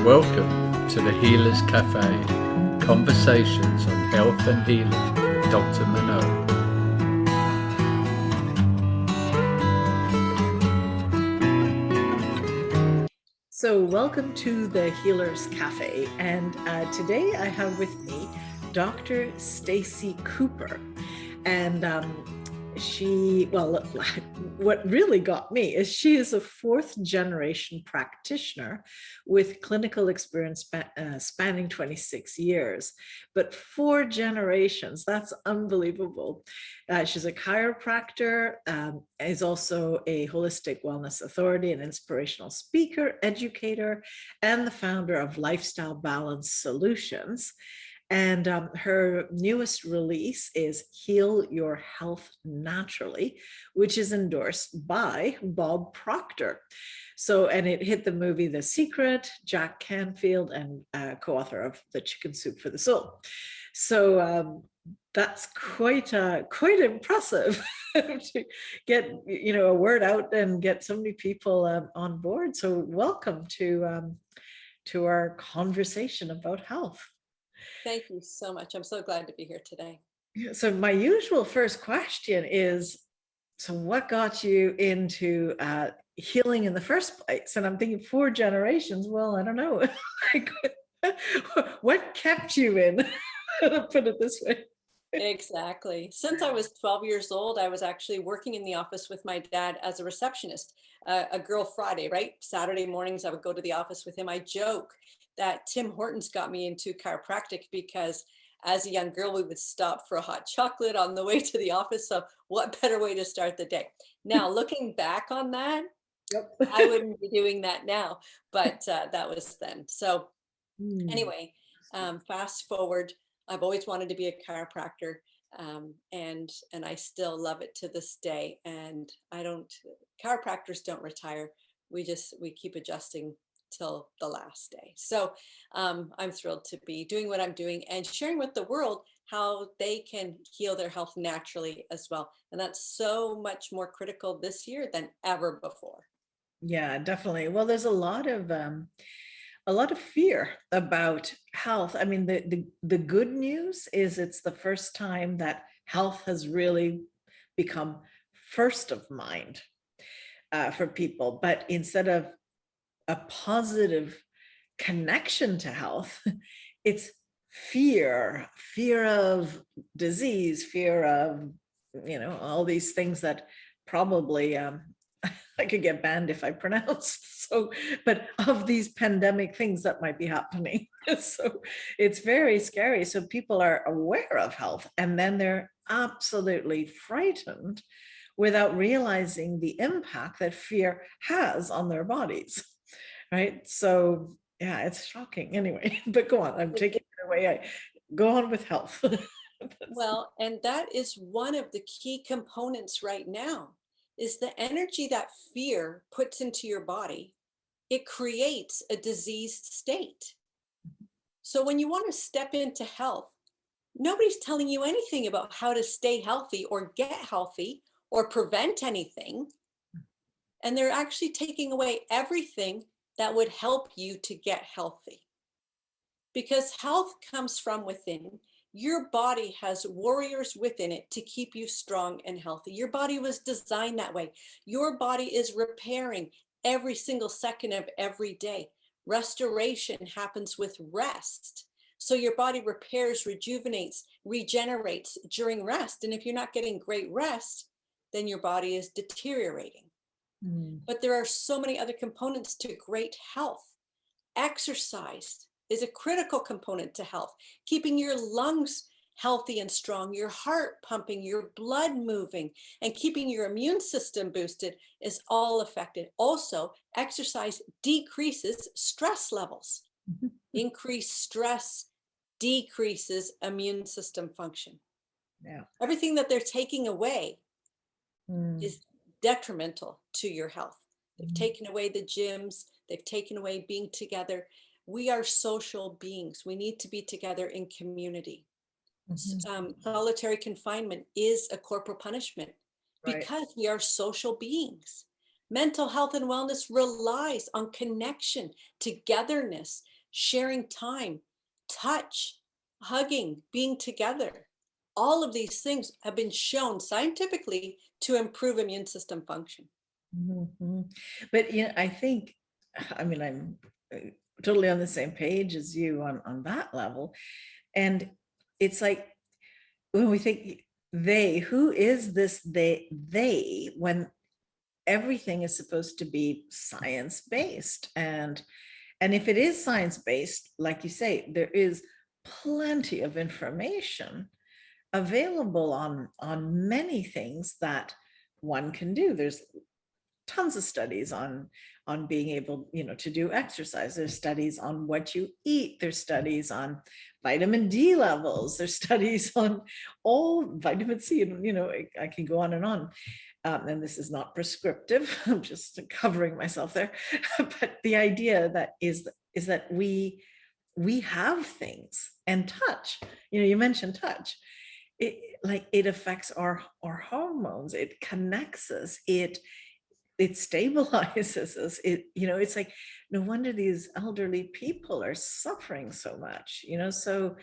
Welcome to the Healers Café, conversations on health and healing with Dr. Manon. So welcome to the Healers Café, and today I have with me Dr. Stacey Cooper, and what really got me is she is a fourth generation practitioner with clinical experience spanning 26 years, but 4 generations, that's unbelievable. She's a chiropractor, is also a holistic wellness authority, an inspirational speaker, educator, and the founder of Lifestyle Balance Solutions. And her newest release is Heal Your Health Naturally, which is endorsed by Bob Proctor. So, and it hit the movie The Secret, Jack Canfield, and co-author of The Chicken Soup for the Soul. So that's quite impressive to get a word out and get so many people on board. So welcome to our conversation about health. Thank you so much. I'm so glad to be here today. So my usual first question is, so what got you into healing in the first place? And I'm thinking 4 generations. Well, I don't know. What kept you in? Put it this way. Exactly. Since I was 12 years old, I was actually working in the office with my dad as a receptionist, a Girl Friday, right? Saturday mornings, I would go to the office with him. I joke that Tim Hortons got me into chiropractic because as a young girl, we would stop for a hot chocolate on the way to the office. So what better way to start the day? Now, looking back on that, Yep. I wouldn't be doing that now, but that was then. So anyway, fast forward, I've always wanted to be a chiropractor, and I still love it to this day. And chiropractors don't retire. We keep adjusting till the last day. So I'm thrilled to be doing what I'm doing and sharing with the world how they can heal their health naturally as well. And that's so much more critical this year than ever before. Yeah, definitely. Well, there's a lot of fear about health. I mean, the good news is it's the first time that health has really become first of mind for people. But instead of a positive connection to health, it's fear of disease, fear of, all these things that probably I could get banned if I pronounced. So, but of these pandemic things that might be happening. So it's very scary. So people are aware of health and then they're absolutely frightened without realizing the impact that fear has on their bodies. Right. So yeah, it's shocking anyway, but go on. I'm taking it away. Go on with health. Well, and that is one of the key components right now is the energy that fear puts into your body. It creates a diseased state. So when you want to step into health, nobody's telling you anything about how to stay healthy or get healthy or prevent anything. And they're actually taking away everything that would help you to get healthy. Because health comes from within. Your body has warriors within it to keep you strong and healthy. Your body was designed that way. Your body is repairing every single second of every day. Restoration happens with rest. So your body repairs, rejuvenates, regenerates during rest. And if you're not getting great rest, then your body is deteriorating. But there are so many other components to great health. Exercise is a critical component to health, keeping your lungs healthy and strong, your heart pumping, your blood moving, and keeping your immune system boosted is all affected. Also, exercise decreases stress levels. Increased stress decreases immune system function. Yeah. Everything that they're taking away is detrimental to your health. They've taken away the gyms, they've taken away being together. We are social beings. We need to be together in community. Solitary confinement is a corporal punishment because we are social beings. Mental health and wellness relies on connection, togetherness, sharing time, touch, hugging, being together. All of these things have been shown scientifically to improve immune system function. Mhm. But I think, I mean, I'm totally on the same page as you on that level. And it's like, when we think who is this they, when everything is supposed to be science-based? And if it is science-based, like you say, there is plenty of information available on many things that one can do. There's tons of studies on being able, to do exercise. There's studies on what you eat. There's studies on vitamin D levels. There's studies on all vitamin C, and I can go on and on. And this is not prescriptive. I'm just covering myself there. But the idea that is that we have things, and touch. You mentioned touch. It affects our hormones. It connects us. It stabilizes us. It's like, no wonder these elderly people are suffering so much. So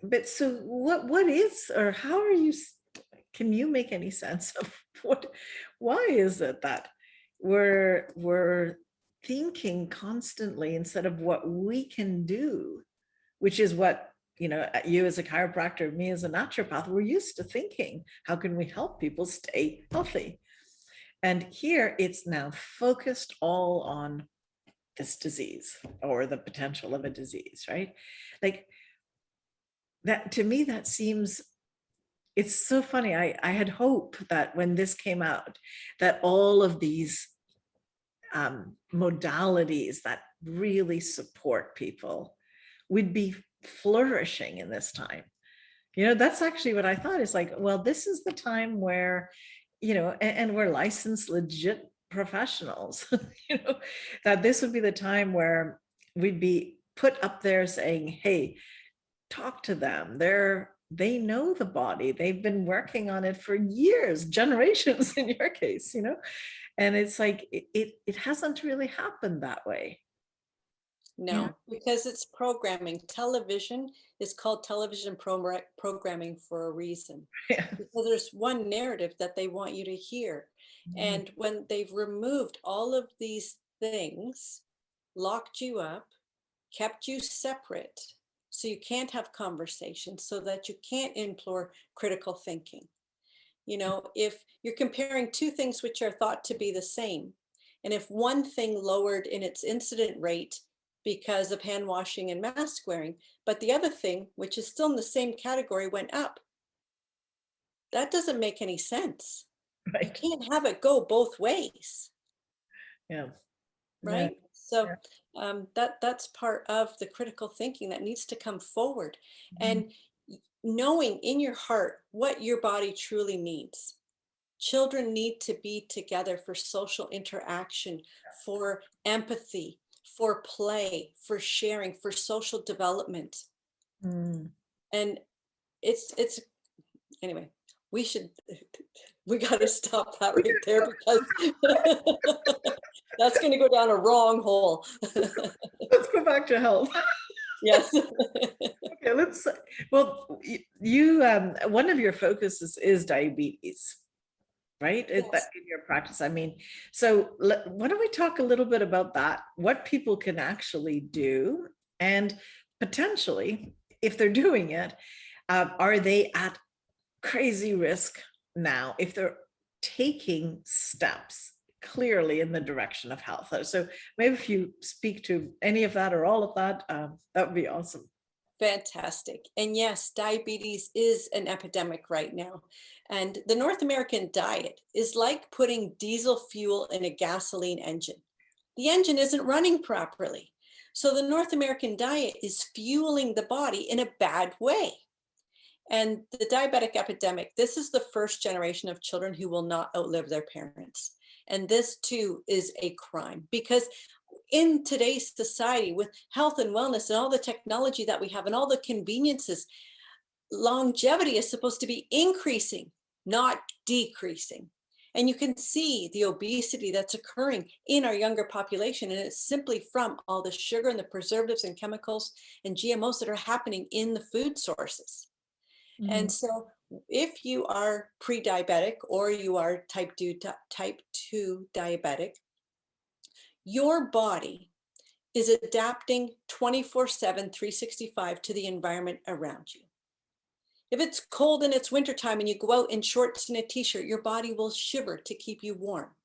what is, or how are you? Can you make any sense of why is it that we're thinking constantly instead of what we can do, which is what, you as a chiropractor, me as a naturopath, we're used to thinking, how can we help people stay healthy? And here it's now focused all on this disease or the potential of a disease, right? Like that, to me, that seems, it's so funny. I had hope that when this came out, that all of these modalities that really support people would be flourishing in this time. That's actually what I thought. Is like, well, this is the time where, and we're licensed, legit professionals, that this would be the time where we'd be put up there saying, hey, talk to them. They know the body. They've been working on it for years, generations in your case, and it's like, it hasn't really happened that way. No, because it's programming. Television is called television programming for a reason. Yeah. Because there's one narrative that they want you to hear. And when they've removed all of these things, locked you up, kept you separate, so you can't have conversations, so that you can't implore critical thinking. If you're comparing two things which are thought to be the same, and if one thing lowered in its incident rate because of hand washing and mask wearing, but the other thing, which is still in the same category, went up, that doesn't make any sense. Right. You can't have it go both ways. Yeah. Right. Yeah. So that's part of the critical thinking that needs to come forward, and knowing in your heart what your body truly needs. Children need to be together for social interaction, for empathy, for play, for sharing, for social development. And it's anyway, we got to stop that right there, because that's going to go down a wrong hole. Let's go back to health. Yes. Okay, well, you one of your focuses is diabetes, right? Yes. In your practice. I mean, so why don't we talk a little bit about that, what people can actually do, and potentially, if they're doing it, are they at crazy risk now if they're taking steps clearly in the direction of health? So maybe if you speak to any of that or all of that, that would be awesome. Fantastic. And yes, diabetes is an epidemic right now. And the North American diet is like putting diesel fuel in a gasoline engine. The engine isn't running properly. So the North American diet is fueling the body in a bad way. And the diabetic epidemic, this is the first generation of children who will not outlive their parents. And this too is a crime, because in today's society, with health and wellness and all the technology that we have and all the conveniences, longevity is supposed to be increasing, not decreasing. And you can see the obesity that's occurring in our younger population. And it's simply from all the sugar and the preservatives and chemicals and GMOs that are happening in the food sources. And so if you are pre-diabetic or you are type 2 diabetic, your body is adapting 24/7, 365 to the environment around you. If it's cold and it's wintertime and you go out in shorts and a t-shirt, your body will shiver to keep you warm.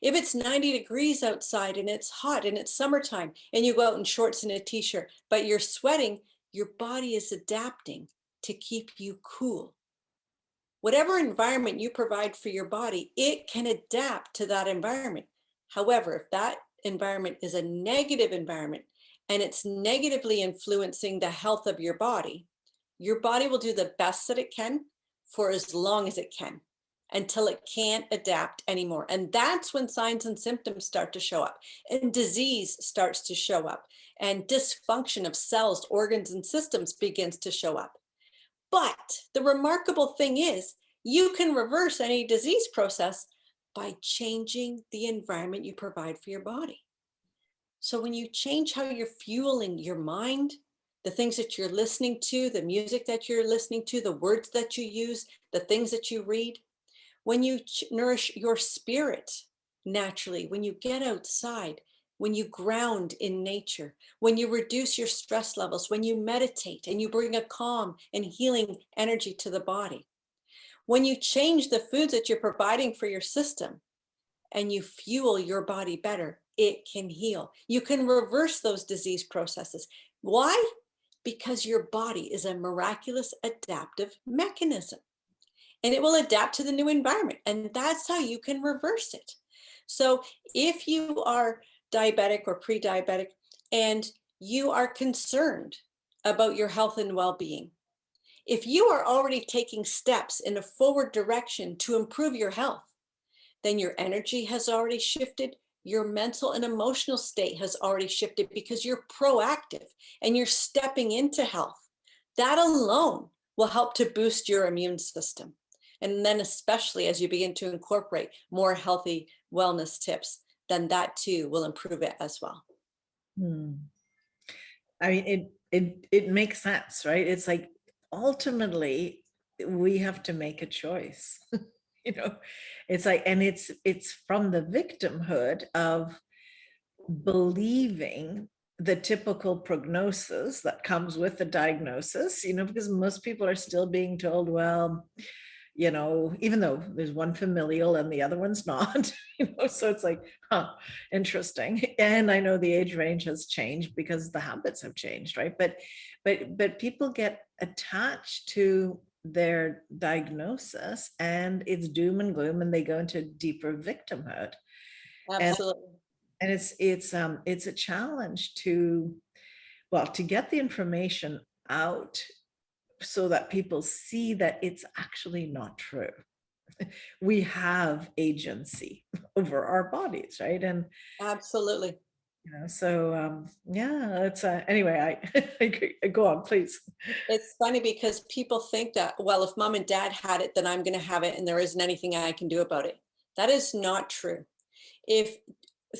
If it's 90 degrees outside and it's hot and it's summertime and you go out in shorts and a t-shirt, but you're sweating, your body is adapting to keep you cool. Whatever environment you provide for your body, it can adapt to that environment. However, if that environment is a negative environment and it's negatively influencing the health of your body will do the best that it can for as long as it can until it can't adapt anymore. And that's when signs and symptoms start to show up and disease starts to show up and dysfunction of cells, organs, and systems begins to show up. But the remarkable thing is you can reverse any disease process by changing the environment you provide for your body. So when you change how you're fueling your mind, the things that you're listening to, the music that you're listening to, the words that you use, the things that you read, when you nourish your spirit naturally, when you get outside, when you ground in nature, when you reduce your stress levels, when you meditate and you bring a calm and healing energy to the body, when you change the foods that you're providing for your system and you fuel your body better, it can heal. You can reverse those disease processes. Why? Because your body is a miraculous adaptive mechanism and it will adapt to the new environment. And that's how you can reverse it. So if you are diabetic or pre-diabetic and you are concerned about your health and well-being, if you are already taking steps in a forward direction to improve your health, then your energy has already shifted. Your mental and emotional state has already shifted because you're proactive and you're stepping into health. That alone will help to boost your immune system. And then especially as you begin to incorporate more healthy wellness tips, then that too will improve it as well. I mean, it makes sense, right? It's like ultimately we have to make a choice. It's like, and it's from the victimhood of believing the typical prognosis that comes with the diagnosis, because most people are still being told, well, even though there's one familial and the other one's not, so it's like, interesting. And I know the age range has changed because the habits have changed, right? But people get attached to their diagnosis and it's doom and gloom and they go into deeper victimhood. Absolutely. And it's a challenge to get the information out so that people see that it's actually not true. We have agency over our bodies, right? And absolutely. So it's anyway, I agree. Go on, please. It's funny because people think that, well, if mom and dad had it, then I'm going to have it and there isn't anything I can do about it. That is not true. If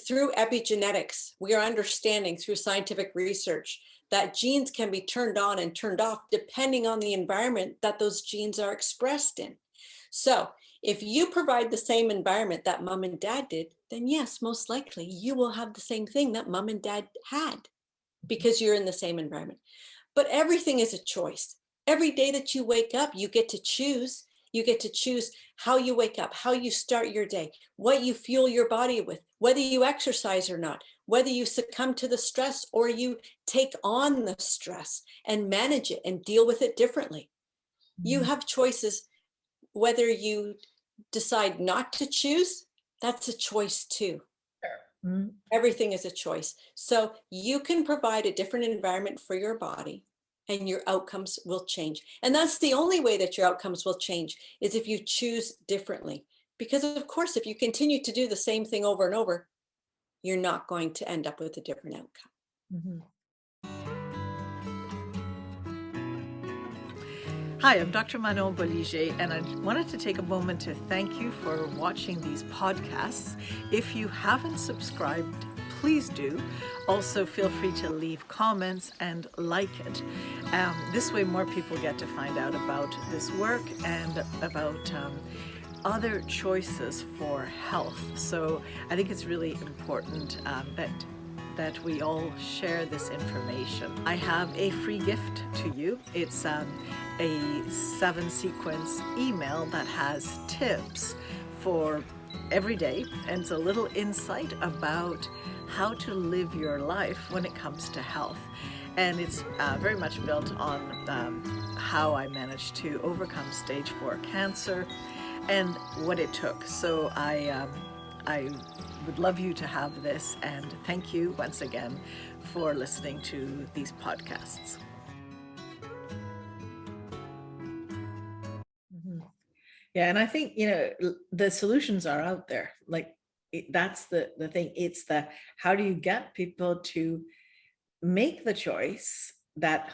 through epigenetics, we are understanding through scientific research that genes can be turned on and turned off depending on the environment that those genes are expressed in. So if you provide the same environment that mom and dad did, then yes, most likely you will have the same thing that mom and dad had because you're in the same environment. But everything is a choice. Every day that you wake up, you get to choose. You get to choose how you wake up, how you start your day, what you fuel your body with, whether you exercise or not, whether you succumb to the stress or you take on the stress and manage it and deal with it differently. You have choices. Whether you decide not to choose, that's a choice too. Everything is a choice. So you can provide a different environment for your body and your outcomes will change. And that's the only way that your outcomes will change is if you choose differently. Because of course, if you continue to do the same thing over and over, you're not going to end up with a different outcome. Hi, I'm Dr. Manon Bolliger, and I wanted to take a moment to thank you for watching these podcasts. If you haven't subscribed, please do. Also, feel free to leave comments and like it. This way, more people get to find out about this work and about other choices for health. So I think it's really important that we all share this information. I have a free gift to you. It's a 7-sequence email that has tips for every day, and it's a little insight about how to live your life when it comes to health. And it's very much built on how I managed to overcome stage 4 cancer and what it took. So I would love you to have this, and thank you once again for listening to these podcasts. Yeah, and I think, the solutions are out there. Like, that's the thing. It's how do you get people to make the choice that,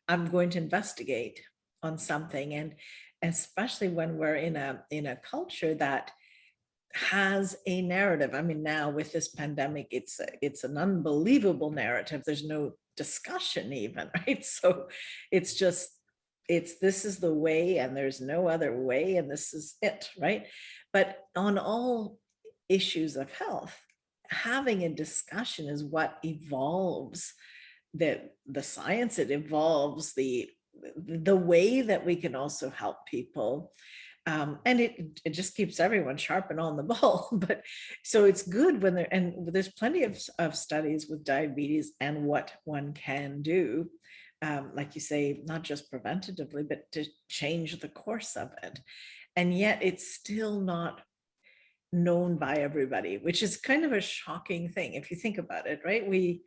I'm going to investigate on something, and especially when we're in a culture that has a narrative. I mean, now with this pandemic, it's an unbelievable narrative. There's no discussion even, right? So it's just, this is the way, and there's no other way, and this is it, right? But on all issues of health, having a discussion is what evolves the science. It evolves the way that we can also help people. And it just keeps everyone sharp and on the ball. But so it's good when there's plenty of studies with diabetes and what one can do, like you say, not just preventatively, but to change the course of it. And yet it's still not known by everybody, which is kind of a shocking thing if you think about it, right?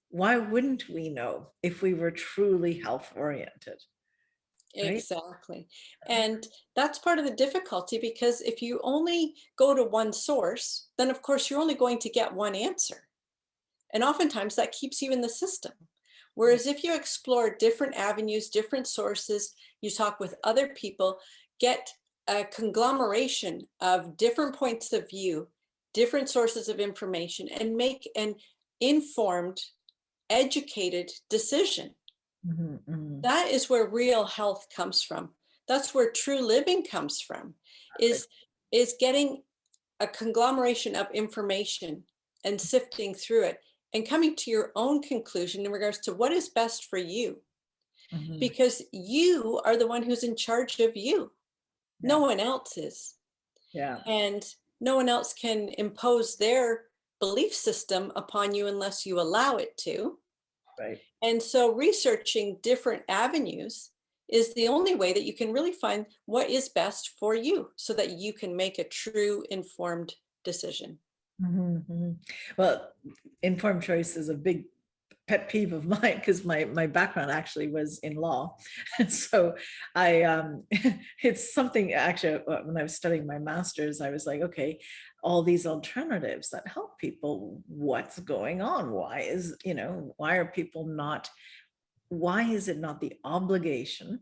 Why wouldn't we know if we were truly health oriented? Right? Exactly. And that's part of the difficulty, because if you only go to one source, then of course you're only going to get one answer. And oftentimes that keeps you in the system. Whereas if you explore different avenues, different sources, you talk with other people, get a conglomeration of different points of view, different sources of information, and make an informed, educated decision. That is where real health comes from. That's where true living comes from, is getting a conglomeration of information and sifting through it and coming to your own conclusion in regards to what is best for you. Because you are the one who's in charge of you. No one else is. Yeah. And no one else can impose their belief system upon you unless you allow it to. Right. And so researching different avenues is the only way that you can really find what is best for you, so that you can make a true informed decision. Well, informed choice is a big pet peeve of mine, because my background actually was in law. And so it's something, actually, when I was studying my master's, I was like, okay, all these alternatives that help people, what's going on? Why is, why are people not, why is it not the obligation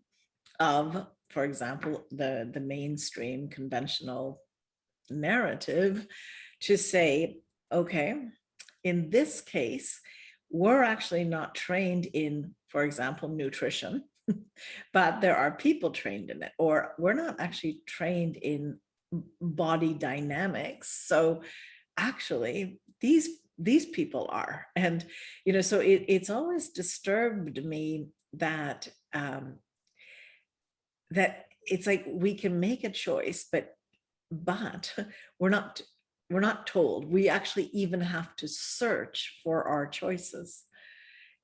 of, for example, the mainstream conventional narrative to say, okay, in this case, we're actually not trained in, for example, nutrition, but there are people trained in it, or we're not actually trained in body dynamics. So actually, these people are. And, so it's always disturbed me that that it's like we can make a choice, but we're not told. We actually even have to search for our choices.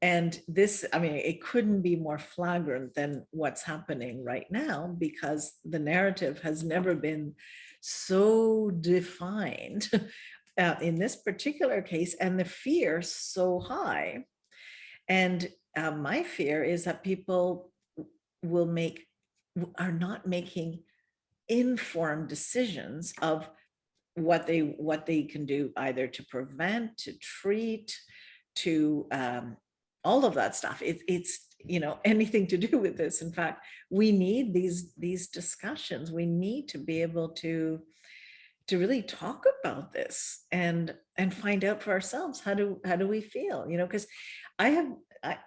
And this, I mean, it couldn't be more flagrant than what's happening right now, because the narrative has never been so defined in this particular case, and the fear so high. And my fear is that people are not making informed decisions of what they can do, either to prevent, to treat, to all of that stuff. anything to do with this. In fact, we need these discussions. We need to be able to really talk about this and find out for ourselves, how do we feel, because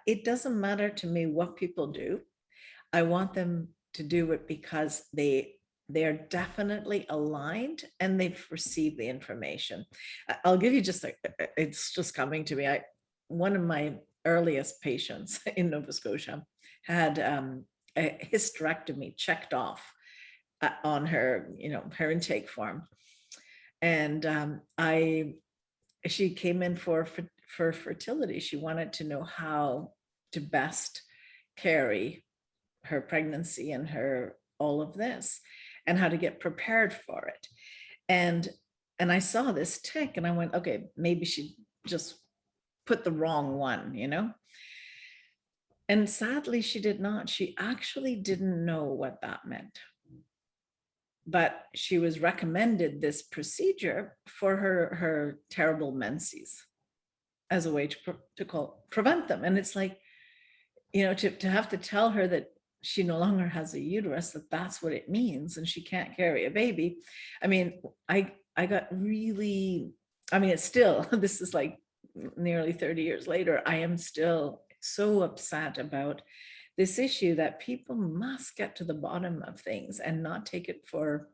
it doesn't matter to me what people do. I want them to do it because they're definitely aligned and they've received the information. I'll give you it's just coming to me. One of my earliest patients in Nova Scotia had a hysterectomy checked off on her, her intake form. And she came in for fertility. She wanted to know how to best carry her pregnancy and all of this, and how to get prepared for it. And I saw this tick and I went, okay, maybe she just put the wrong one, And sadly, she did not. She actually didn't know what that meant. But she was recommended this procedure for her terrible menses as a way to prevent them. And it's like, to have to tell her that she no longer has a uterus, that's what it means, and she can't carry a baby. I mean, I got really, it's still, this is like nearly 30 years later, I am still so upset about this issue, that people must get to the bottom of things and not take it for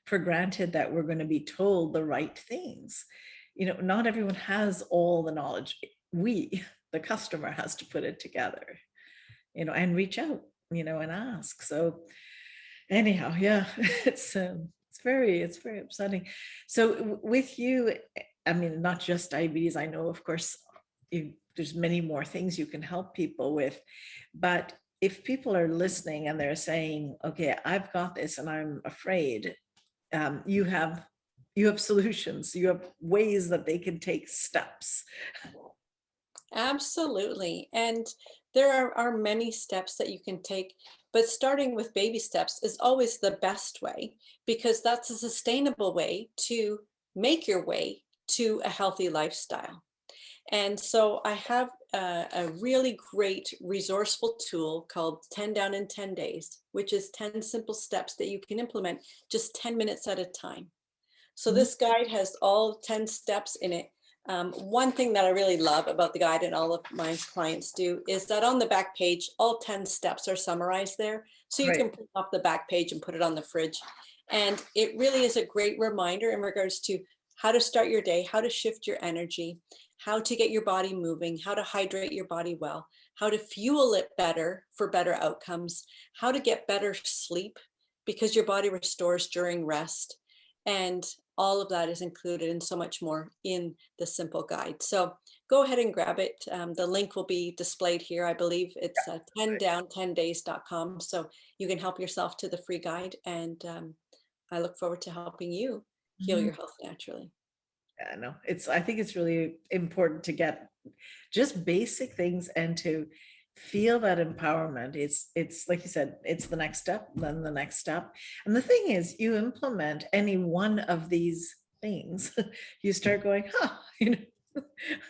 granted that we're going to be told the right things. Not everyone has all the knowledge. The customer has to put it together, and reach out, and ask. So anyhow, yeah, it's very upsetting. So with you, not just diabetes, I know, of course, there's many more things you can help people with, but if people are listening and they're saying, okay, I've got this and I'm afraid, you have solutions, you have ways that they can take steps. Absolutely. And there are many steps that you can take, but starting with baby steps is always the best way, because that's a sustainable way to make your way to a healthy lifestyle. And so I have a really great resourceful tool called 10 Down in 10 Days, which is 10 simple steps that you can implement just 10 minutes at a time. So this guide has all 10 steps in it. One thing that I really love about the guide, and all of my clients do, is that on the back page, all 10 steps are summarized there. So you can pull up the back page and put it on the fridge. And it really is a great reminder in regards to how to start your day, how to shift your energy, how to get your body moving, how to hydrate your body well, how to fuel it better for better outcomes, how to get better sleep because your body restores during rest. And all of that is included and so much more in the simple guide. So go ahead and grab it. The link will be displayed here. I believe it's 10down10days.com. So you can help yourself to the free guide. And I look forward to helping you heal your health naturally. Yeah, no, I think it's really important to get just basic things and to feel that empowerment. It's like you said, it's the next step, then the next step. And the thing is, you implement any one of these things, you start going,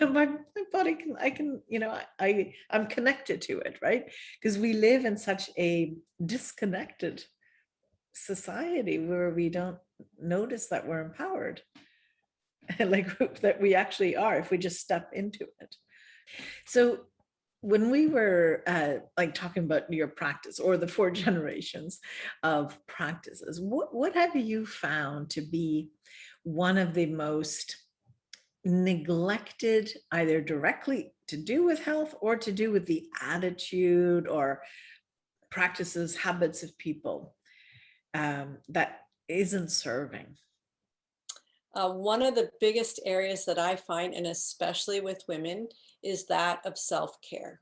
my body I'm connected to it, right? Because we live in such a disconnected society where we don't notice that we're empowered. Like that we actually are, if we just step into it. So when we were talking about your practice or the 4 generations of practices, what have you found to be one of the most neglected, either directly to do with health or to do with the attitude or practices, habits of people, that isn't serving? One of the biggest areas that I find, and especially with women, is that of self-care.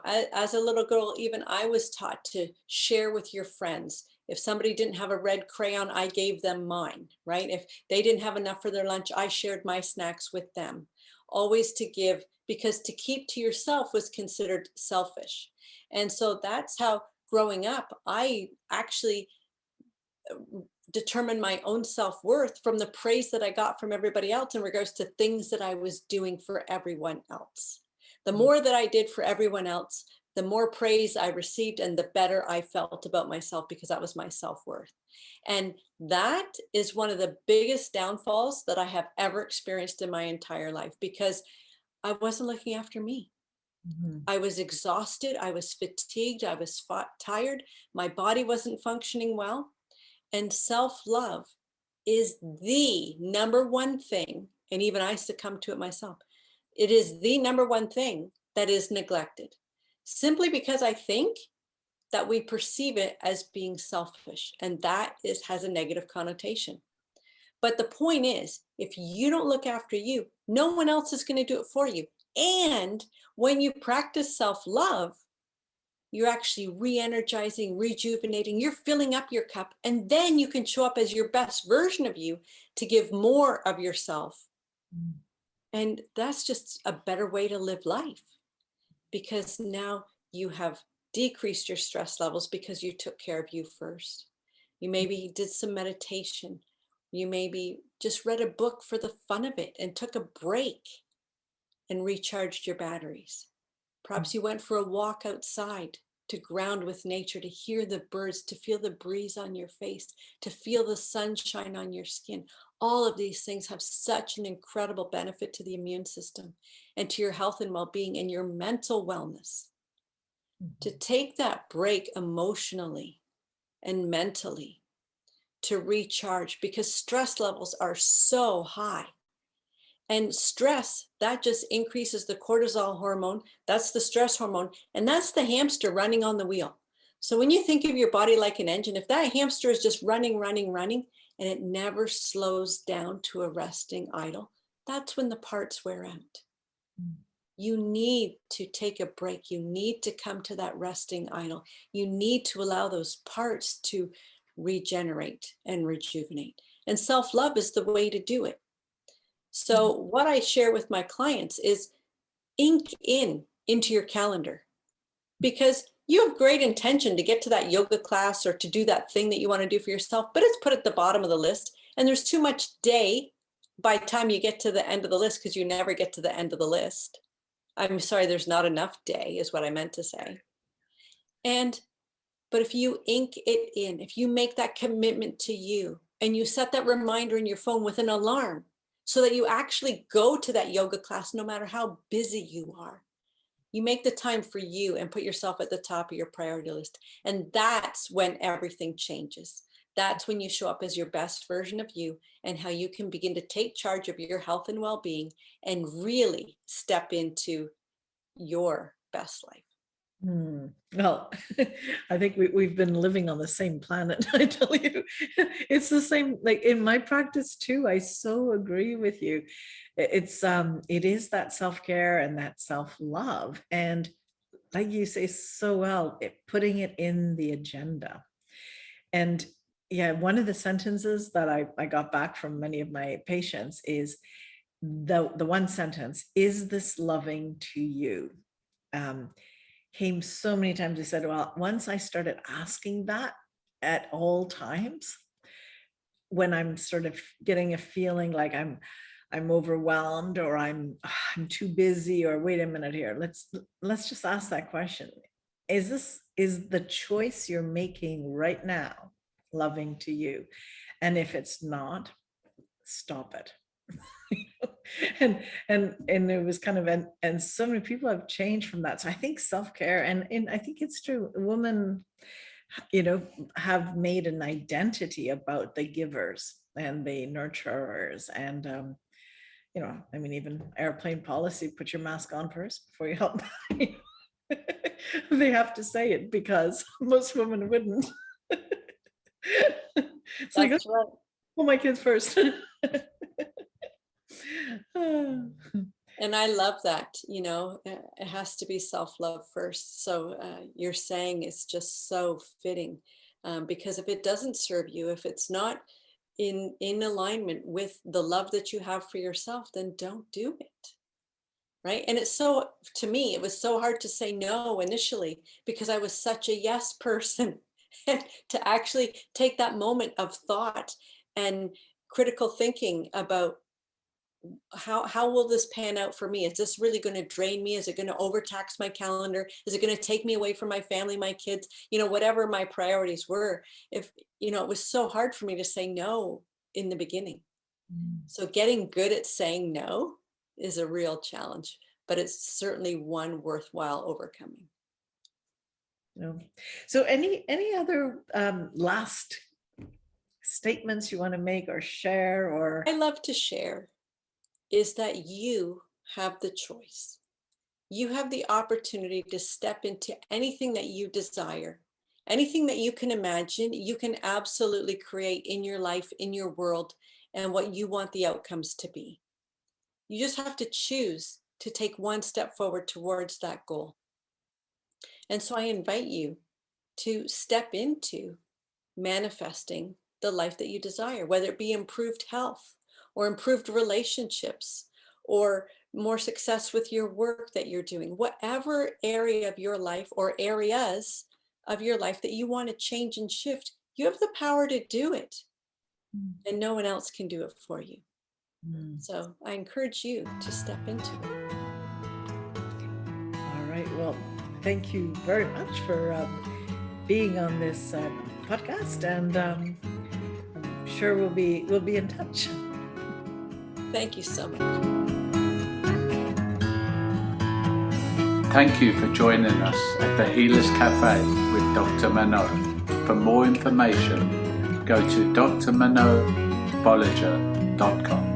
As a little girl, even I was taught to share with your friends. If somebody didn't have a red crayon, I gave them mine, right? If they didn't have enough for their lunch, I shared my snacks with them. Always to give, because to keep to yourself was considered selfish. And so that's how, growing up, I actually determine my own self-worth from the praise that I got from everybody else in regards to things that I was doing for everyone else. The more that I did for everyone else, the more praise I received and the better I felt about myself, because that was my self-worth. And that is one of the biggest downfalls that I have ever experienced in my entire life, because I wasn't looking after me. Mhm. I was exhausted. I was fatigued. I was tired. My body wasn't functioning well. And self-love is the number one thing. And even I succumbed to it myself. It is the number one thing that is neglected, simply because I think that we perceive it as being selfish, and that has a negative connotation. But the point is, if you don't look after you, no one else is going to do it for you. And when you practice self-love, you're actually re-energizing, rejuvenating, you're filling up your cup, and then you can show up as your best version of you to give more of yourself. Mm. And that's just a better way to live life, because now you have decreased your stress levels because you took care of you first. You maybe did some meditation. You maybe just read a book for the fun of it and took a break and recharged your batteries. Perhaps you went for a walk outside to ground with nature, to hear the birds, to feel the breeze on your face, to feel the sunshine on your skin. All of these things have such an incredible benefit to the immune system and to your health and well-being and your mental wellness. To take that break emotionally and mentally, to recharge, because stress levels are so high. And stress, that just increases the cortisol hormone. That's the stress hormone. And that's the hamster running on the wheel. So when you think of your body like an engine, if that hamster is just running, and it never slows down to a resting idle, that's when the parts wear out. You need to take a break. You need to come to that resting idle. You need to allow those parts to regenerate and rejuvenate. And self-love is the way to do it. So what I share with my clients is ink into your calendar, because you have great intention to get to that yoga class or to do that thing that you want to do for yourself, but it's put at the bottom of the list. And there's too much day by the time you get to the end of the list, because you never get to the end of the list. I'm sorry, there's not enough day is what I meant to say. But if you ink it in, if you make that commitment to you and you set that reminder in your phone with an alarm, so that you actually go to that yoga class, no matter how busy you are, you make the time for you and put yourself at the top of your priority list. And that's when everything changes. That's when you show up as your best version of you, and how you can begin to take charge of your health and well-being and really step into your best life. Well, I think we've been living on the same planet. I tell you, it's the same, like in my practice too. I so agree with you. It is that self-care and that self-love. And like you say so well, putting it in the agenda. And yeah, one of the sentences that I got back from many of my patients is the one sentence, "Is this loving to you?" Came so many times. They said, well, once I started asking that at all times, when I'm sort of getting a feeling like I'm overwhelmed, or I'm too busy, or wait a minute here, let's just ask that question. Is the choice you're making right now loving to you? And if it's not, stop it. and it was kind of, and so many people have changed from that. So I think self-care, and I think it's true, women, have made an identity about the givers and the nurturers. And I mean, even airplane policy, put your mask on first before you help. They have to say it, because most women wouldn't. It's like, That's right. oh, my kids first. And I love that, it has to be self-love first. So you're saying it's just so fitting, because if it doesn't serve you, if it's not in alignment with the love that you have for yourself, then don't do it. Right. And to me, it was so hard to say no initially, because I was such a yes person. And to actually take that moment of thought and critical thinking about, how will this pan out for me? Is this really going to drain me? Is it going to overtax my calendar? Is it going to take me away from my family, my kids? Whatever my priorities were, if, it was so hard for me to say no in the beginning. So getting good at saying no is a real challenge, but it's certainly one worthwhile overcoming. So any other last statements you want to make or share? Or I love to share is that you have the choice. You have the opportunity to step into anything that you desire, anything that you can imagine, you can absolutely create in your life, in your world, and what you want the outcomes to be. You just have to choose to take one step forward towards that goal. And so I invite you to step into manifesting the life that you desire, whether it be improved health or improved relationships or more success with your work that you're doing, whatever area of your life or areas of your life that you want to change and shift, you have the power to do it. And no one else can do it for you. So I encourage you to step into it. All right. Well, thank you very much for being on this podcast, and I'm sure we'll be in touch. Thank you so much. Thank you for joining us at the Healers Café with Dr. Manon. For more information, go to drmanonbolliger.com.